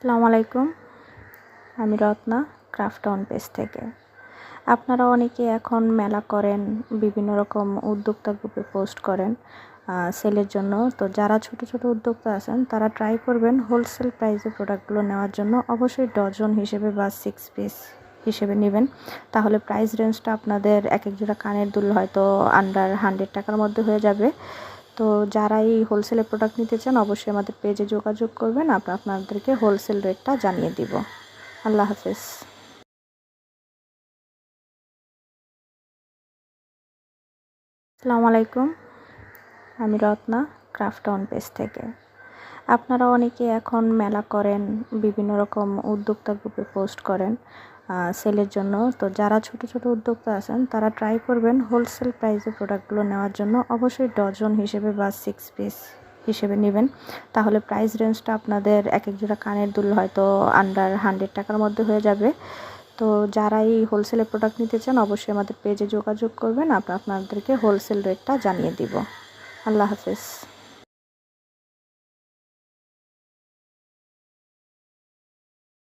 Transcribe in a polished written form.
আসসালামু আলাইকুম। আমি রত্না ক্রাফট অন পেজ থেকে। আপনারা অনেকে এখন মেলা করেন, বিভিন্ন রকম উদ্যোক্তা গ্রুপে পোস্ট করেন সেলের জন্য। তো যারা ছোট ছোট উদ্যোক্তা আছেন তারা ট্রাই করবেন হোলসেল প্রাইসে প্রোডাক্টগুলো নেওয়ার জন্য। অবশ্যই ডজন হিসেবে বা 6 পিস হিসেবে নেবেন, তাহলে প্রাইস রেঞ্জটা আপনাদের এক এক জোড়া কানের দুল হয়তো আন্ডার 100 টাকার মধ্যে হয়ে যাবে। তো যারা এই হোলসেলে প্রোডাক্ট নিতে চান অবশ্যই আমাদের পেজে যোগাযোগ করবেন, আমরা আপনাদেরকে হোলসেল রেটটা জানিয়ে দিব। আল্লাহ হাফেজ। আসসালামু আলাইকুম। আমি রত্না ক্রাফট অন পেজ থেকে। আপনারা অনেকে এখন মেলা করেন, বিভিন্ন রকম উদ্যোক্তা গ্রুপে পোস্ট করেন সেলের জন্য। তো যারা ছোট ছোট উদ্যোক্তা আছেন তারা ট্রাই করবেন হোলসেল প্রাইসে প্রোডাক্টগুলো নেওয়ার জন্য। অবশ্যই ডজন হিসেবে বা 6 পিস হিসেবে নেবেন, তাহলে প্রাইস রেঞ্জটা আপনাদের এক এক জোড়া কানের দুল হয়তো আন্ডার 100 টাকার মধ্যে হয়ে যাবে। তো যারা এই হোলসেলে প্রোডাক্ট নিতে চান অবশ্যই আমাদের পেজে যোগাযোগ করবেন, আমরা আপনাদেরকে হোলসেল রেটটা জানিয়ে দিব। আল্লাহ হাফেজ।